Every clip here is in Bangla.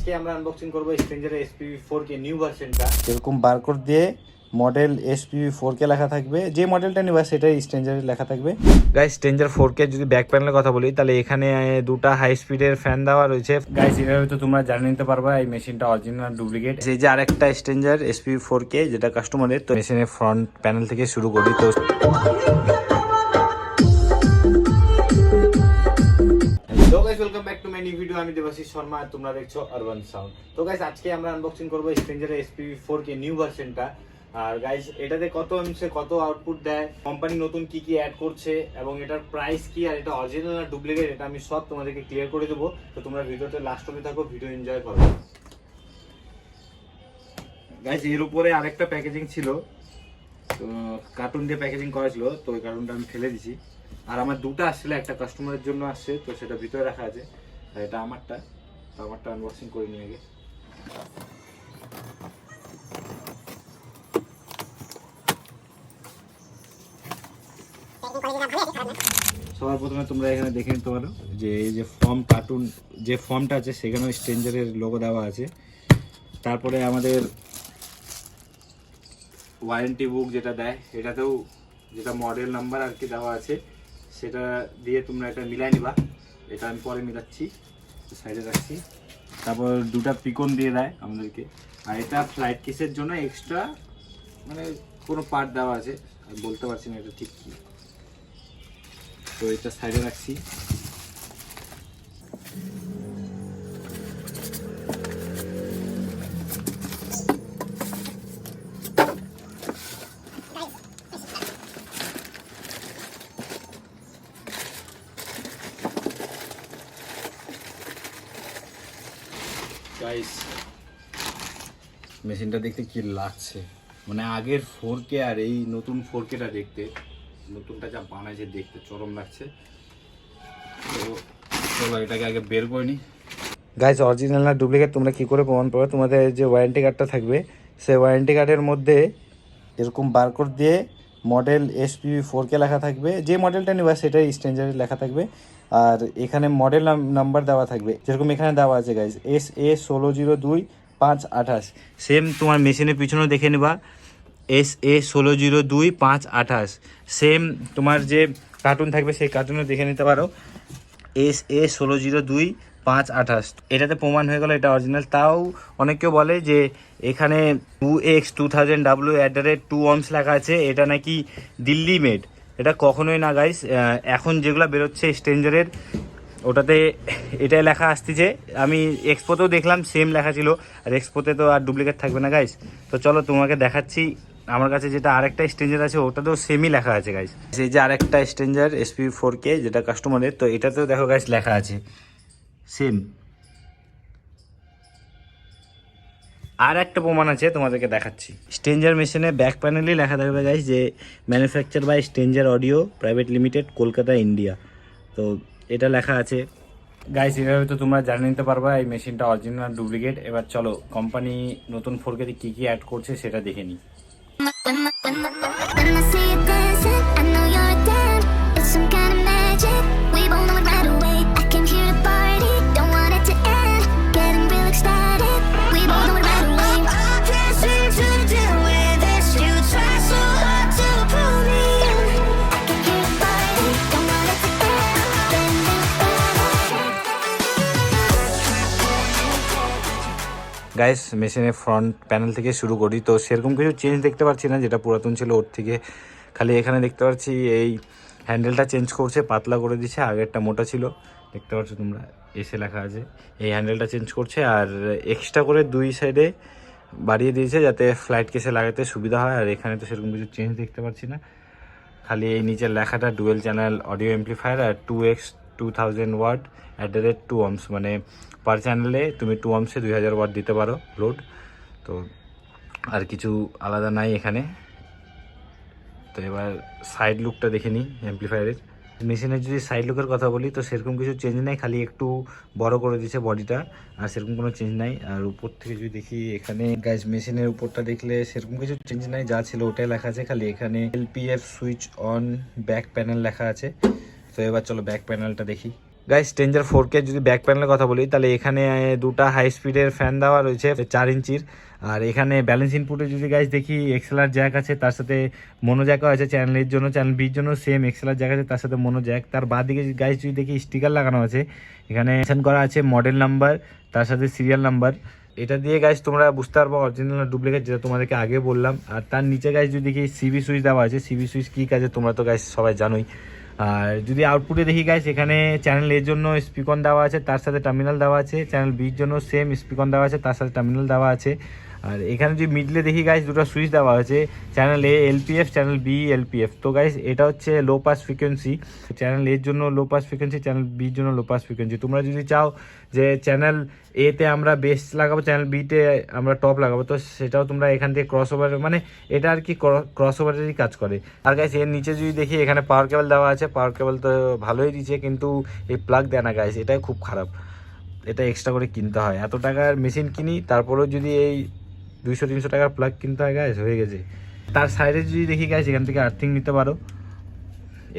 আজকে আমরা আনবক্সিং করব স্ট্রেঞ্জারের SPV 4K নিউ ভার্সনটা। এরকম বারকোড দিয়ে মডেল SPV 4K লেখা থাকবে, যে মডেলটা নিবা সেটাই স্ট্রেঞ্জারের লেখা থাকবে। গাইস, স্ট্রেঞ্জার 4K যদি ব্যাক প্যানেলের কথা বলি তাহলে এখানে দুটো হাই স্পিডের ফ্যান দেওয়া রয়েছে। গাইস, এভাবে তো তোমরা জানিয়ে নিতে পারবা এই মেশিনটা অরিজিনাল ডুপ্লিকেট। এই যে আরেকটা স্ট্রেঞ্জার SPV 4K যেটা কাস্টমারের, তো মেশিনের ফ্রন্ট প্যানেল থেকে শুরু করি। তো hello guys, welcome back to my new video. আমি দেবাশিস শর্মা আর তোমরা দেখছো আরবান সাউন্ড। তো গাইস, আজকে আমরা আনবক্সিং করব স্ট্রেঞ্জারের SPV 4K নিউ ভার্সনটা। আর গাইস, এটাতে কত এমসে কত আউটপুট দেয়, কোম্পানি নতুন কি কি অ্যাড করছে এবং এটার প্রাইস কি, আর এটা অরিজিনাল না ডুপ্লিকেট, এটা আমি সব তোমাদেরকে ক্লিয়ার করে দেবো। তো তোমরা ভিডিওতে লাস্ট অবধি থাকো, ভিডিও এনজয় করো। গাইস, এর উপরে আরেকটা প্যাকেজিং ছিল, তো কার্টুন দিয়ে প্যাকেজিং করা ছিল, তো ওই কার্টুনটা আমি ফেলে দিছি। আর আমার দুটো আসছিল, একটা কাস্টমারের জন্য আসছে, তো সেটা ভিতরে রাখা আছে। আর এটা আমারটা, তো আমারটা আনবক্সিং করে নিয়ে আগে। সবার প্রথমে তোমরা এখানে দেখে নিতে পারো যে এই যে কার্টুন যে ফর্মটা আছে সেখানেও স্ট্রেঞ্জারের লোগো দেওয়া আছে। তারপরে আমাদের ওয়ারেন্টি বুক যেটা দেয়, এটাতেও যেটা মডেল নাম্বার আর কি দেওয়া আছে, সেটা দিয়ে তোমরা এটা মিলাই নিবা। এটা আমি পরে মিলাচ্ছি, সাইডে রাখছি। তারপর দুটা পিকন দিয়ে দেয় আমাদেরকে। আর এটা ফ্লাইট কেসের জন্য এক্সট্রা মানে কোনো পার্ট দেওয়া আছে, আমি বলতে পারছি না এটা ঠিক কি। তো এটা সাইডে রাখছি। গাইস, মেশিনটা দেখতে কি লাগছে, মানে আগের 4K আর এই নতুন 4Kটা দেখতে, নতুনটা যা বানাইছে দেখতে চরম লাগছে। তো চলো এটাকে আগে বের করে নিই। গাইস, অরিজিনাল না ডুপ্লিকেট তোমরা কি করে প্রমাণ পাবে? তোমাদের যে ওয়ারেন্টি কার্ডটা থাকবে, সেই ওয়ারেন্টি কার্ডের মধ্যে এরকম বারকোড দিয়ে মডেল SPV 4K লেখা থাকবে, যে মডেলটা নিবা সেটাই স্ট্রেঞ্জারের লেখা থাকবে। আর এখানে মডেল নাম্বার দেওয়া থাকবে, যেরকম এখানে দেওয়া আছে গাইস SA1602528। সেম তোমার মেশিনের পিছনেও দেখে নিবা SA1602528। সেম তোমার যে কার্টুন থাকবে সেই কার্টুনও দেখে নিতে পারো SA1602528। এটাতে প্রমাণ হয়ে গেল এটা অরিজিনাল। তাও অনেকেও বলে যে এখানে 2X2000W @2 লেখা আছে, এটা নাকি দিল্লি মেড। এটা কখনোই না গাইস। এখন যেগুলো বেরোচ্ছে স্ট্রেঞ্জারের, ওটাতে এটাই লেখা আসতেছে। আমি এক্সপোতেও দেখলাম সেম লেখা ছিল, আর এক্সপোতে তো আর ডুপ্লিকেট থাকবে না গাইস। তো চলো তোমাকে দেখাচ্ছি আমার কাছে যেটা আরেকটা স্ট্রেঞ্জার আছে, ওটাতেও সেমই লেখা আছে গাইস। এই যে আরেকটা স্ট্রেঞ্জার SPV 4K যেটা কাস্টমারের, তো এটাতেও দেখো গাইস লেখা আছে সেম। আর একটা প্রমাণ আছে, তোমাদেরকে দেখাচ্ছি। স্ট্রেঞ্জার মেশিনে ব্যাক প্যানেলেই লেখা থাকবে গাইস যে manufacture by stranger audio private limited, Kolkata, India. তো এটা লেখা আছে গাইস। এভাবে তো তোমরা জানিয়ে নিতে পারবা এই মেশিনটা অরিজিনাল ডুপ্লিকেট। এবার চলো কোম্পানি নতুন 4K তে কী কী অ্যাড করছে সেটা দেখে নিই। গাইস, মেশিনের ফ্রন্ট প্যানেল থেকে শুরু করি। তো সেরকম কিছু চেঞ্জ দেখতে পাচ্ছি না, যেটা পুরাতন ছিল ওর থেকে। খালি এখানে দেখতে পাচ্ছি এই হ্যান্ডেলটা চেঞ্জ করছে, পাতলা করে দিচ্ছে, আগেরটা মোটা ছিল, দেখতে পাচ্ছ তোমরা, এসে লেখা আছে। এই হ্যান্ডেলটা চেঞ্জ করছে, আর এক্সট্রা করে দুই সাইডে বাড়িয়ে দিয়েছে যাতে ফ্লাইট কেসে লাগাতে সুবিধা হয়। আর এখানে তো সেরকম কিছু চেঞ্জ দেখতে পাচ্ছি না, খালি এই নিচের লেখাটা ডুয়েল চ্যানেল অডিও অ্যাম্পলিফায়ার আর 2X2000W @2 ohms, মানে পার চ্যানেলে তুমি 2 ohms 2000 ওয়াট দিতে পারো লোড। তো আর কিছু আলাদা নাই এখানে। তো এবার সাইড লুকটা দেখে নিই অ্যাম্পলিফায়ারের। মেশিনের যদি সাইড লুকের কথা বলি তো সেরকম কিছু চেঞ্জ নাই, খালি একটু বড় করে দিয়েছে বডিটা, আর সেরকম কোনো চেঞ্জ নাই। আর উপর থেকে যদি দেখি এখানে গাইস, মেশিনের উপরটা দেখলে সেরকম কিছু চেঞ্জ নাই, যা ছিল ওটাই লেখা আছে। খালি এখানে LPF switch on back panel লেখা আছে। তো এবার চলো ব্যাক প্যানেলটা দেখি। গাইস স্ট্রেঞ্জার 4K যদি ব্যাক প্যানেলের কথা বলি তাহলে এখানে দুটা হাই স্পিডের ফ্যান দেওয়া রয়েছে 4 ইঞ্চির। আর এখানে ব্যালেন্স ইনপুটে যদি গাইস দেখি এক্সএলআর জ্যাক আছে, তার সাথে মোনো জ্যাকও আছে চ্যানেল এর জন্য, চ্যানেল বির জন্য সেম এক্সএলআর জ্যাক আছে, তার সাথে মোনো জ্যাক। তার বাদ দিকে গাইস যদি দেখি স্টিকার লাগানো আছে, এখানে মেনশন করা আছে মডেল নাম্বার, তার সাথে সিরিয়াল নাম্বার। এটা দিয়ে গাইস তোমরা বুঝতে পারবো অরিজিনাল না ডুপ্লিকেট, যেটা তোমাদেরকে আগে বললাম। আর তার নিচে গাইস যদি দেখি সিবি সুইচ দেওয়া আছে, সিবি সুইচ কী কাজে তোমরা তো গাইস সবাই জানোই। আর যদি আউটপুটে দেখি গাইস এখানে চ্যানেল এর জন্য স্পিকন দেওয়া আছে, তার সাথে টার্মিনাল দেওয়া আছে, চ্যানেল বির জন্য সেম স্পিকন দেওয়া আছে, তার সাথে টার্মিনাল দেওয়া আছে। আর এখানে যদি মিডলে দেখি গাইস দুটো সুইচ দেওয়া আছে, চ্যানেল এ এলপিএফ, চ্যানেল বি এলপিএফ। তো গাইস এটা হচ্ছে লো পাস ফ্রিকোয়েন্সি, চ্যানেল এর জন্য লো পাস ফ্রিকোয়েন্সি, চ্যানেল বির জন্য লো পাস ফ্রিকোয়েন্সি। তোমরা যদি চাও যে চ্যানেল এতে আমরা বেস লাগাবো, চ্যানেল বিতে আমরা টপ লাগাবো, তো সেটাও তোমরা এখান থেকে ক্রস ওভার, মানে এটা আর কি ক্রস ওভারেরই কাজ করে। আর গাইস এর নিচে যদি দেখি এখানে পাওয়ার কেবল দেওয়া আছে, পাওয়ার কেবল তো ভালোই দিচ্ছে, কিন্তু এই প্লাগ দেয় না গাইস, এটাই খুব খারাপ। এটা এক্সট্রা করে কিনতে হয়, এত টাকার মেশিন কিনি তারপরেও যদি এই 200-300 টাকার প্লাগ কিনতে হয় গাইস, হয়ে গেছে। তার সাইডে যদি দেখি গাইস এখান থেকে আর্থিং নিতে পারো।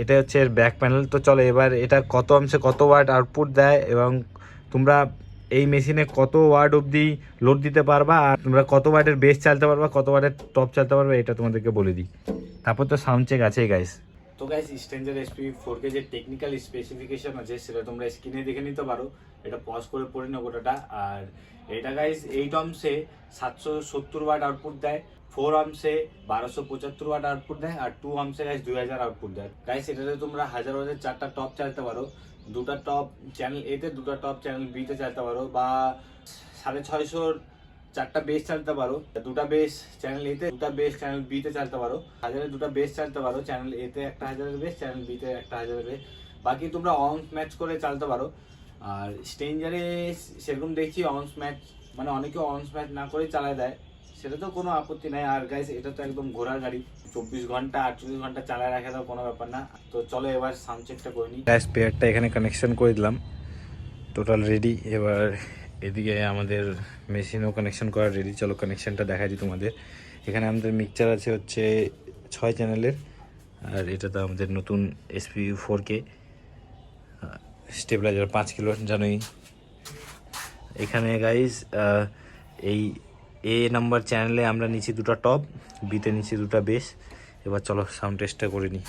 এটা হচ্ছে এর ব্যাক প্যানেল। তো চলো এবার এটা কত অংশে কত ওয়াট আউটপুট দেয় এবং তোমরা এই মেশিনে কত ওয়াট অবধি লোড দিতে পারবা, আর তোমরা কত ওয়াটের বেস চালাতে পারবা, কত ওয়াটের টপ চালাতে পারবা, এটা তোমাদেরকে বলে দিই। তারপর তো সাউন্ড চেক আছেই গাইস। তো গাইস স্ট্রেঞ্জার এসপি 4K যে টেকনিক্যাল স্পেসিফিকেশন আছে সেটা তোমরা স্ক্রিনে দেখে নিতে পারো, এটা পজ করে পড়ে নাও গোটাটা। আর এটা গাইস 8 অহমসে 770 ওয়াট আউটপুট দেয়, 4 অহমসে 1275 ওয়াট আউটপুট দেয়, আর 2 অহমসে গাইস 2000 আউটপুট দেয়। গাইস এটাতে তোমরা 1000 ওয়াটের 4টা টপ চালাতে পারো, দুটা টপ চ্যানেল এ তে, দুটা টপ চ্যানেল বি তে চালাতে পারো, বা 650 4টা বেস চালাতে পারো, দুটা বেস চ্যানেল এ তে, দুটা বেস চ্যানেল বি তে চালাতে পারো, 1000-এর দুটা বেস চালাতে পারো, চ্যানেল এ তে একটা 1000-এর বেস, চ্যানেল বি তে একটা 1000-এর বেস। বাকি তোমরা অনস ম্যাচ করে চালাতে পারো। আর স্ট্রেঞ্জারে সেরকম দেখছি অনস ম্যাচ, মানে অনেকে অনস ম্যাচ না করে চালায় দেয়, সেটা তো কোনো আপত্তি নাই। আর গাইস এটা তো একদম ঘোড়ার গাড়ি, 24 ঘন্টা 48 ঘন্টা চালায় রাখা তো কোনো ব্যাপার না। তো চলো এবার সাউন্ড চেকটা করে নিই। গ্যাস পেয়ারটা এখানে কানেকশন করে দিলাম, টোটাল রেডি। এবার এদিকে আমাদের মেশিনও কানেকশন করা রেডি, চলো কানেকশনটা দেখা দিই তোমাদের। এখানে আমাদের মিক্সচার আছে হচ্ছে 6 চ্যানেলের, আর এটা তো আমাদের নতুন এসপি 4K স্টেবিলাইজার 5 কিলো জানোই। এখানে গাইস এই এ নাম্বার চ্যানেলে আমরা নিচ্ছি দুটো টপ, বিতে নিচ্ছি দুটো বেস। এবার চলো সাউন্ড টেস্টটা করে নিই।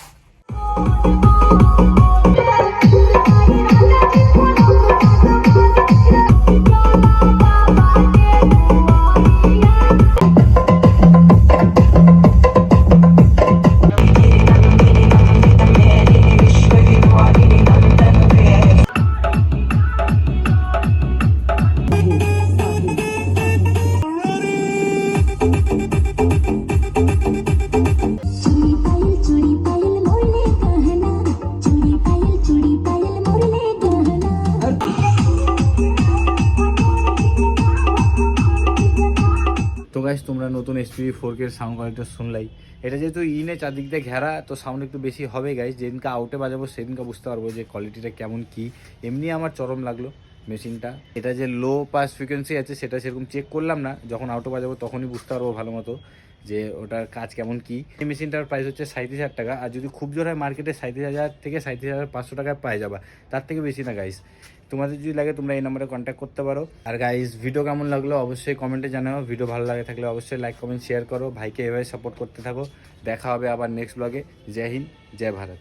তো গাইস তোমরা নতুন এসপি 4K এর সাউন্ড কোয়ালিটি শুনলাই। এটা যেহেতু ইনে চারদিক দিয়ে ঘেরা, তো সাউন্ড একটু বেশি হবে গাইস। যেদিনকে আউটে বাজাবো সেদিনকে বুঝতে পারবো যে কোয়ালিটিটা কেমন কি। এমনি আমার চরম লাগলো মেশিনটা। এটা যে লো পাস ফ্রিকোয়েন্সি আছে সেটা সেরকম চেক করলাম না, যখন আউটে বাজাবো তখনই বুঝতে পারবো ভালো মতো যে ওটার কাজ কেমন কি। এই মেশিনটার প্রাইস হচ্ছে 37,000 টাকা, আর যদি খুব জোর হয় মার্কেটে 37,000 থেকে 37,500 টাকায় পাই যাবা, তার থেকে বেশি না গাইস। তোমাদের যদি লাগে তোমরা এই নম্বরে কন্ট্যাক্ট করতে পারো। আর গাইস ভিডিও কেমন লাগলো অবশ্যই কমেন্টে জানাও, ভিডিও ভালো লাগে থাকলে অবশ্যই লাইক কমেন্ট শেয়ার করো, ভাইকে এভাবে সাপোর্ট করতে থাকো। দেখা হবে আবার নেক্সট ব্লগে। জয় হিন্দ, জয় ভারত।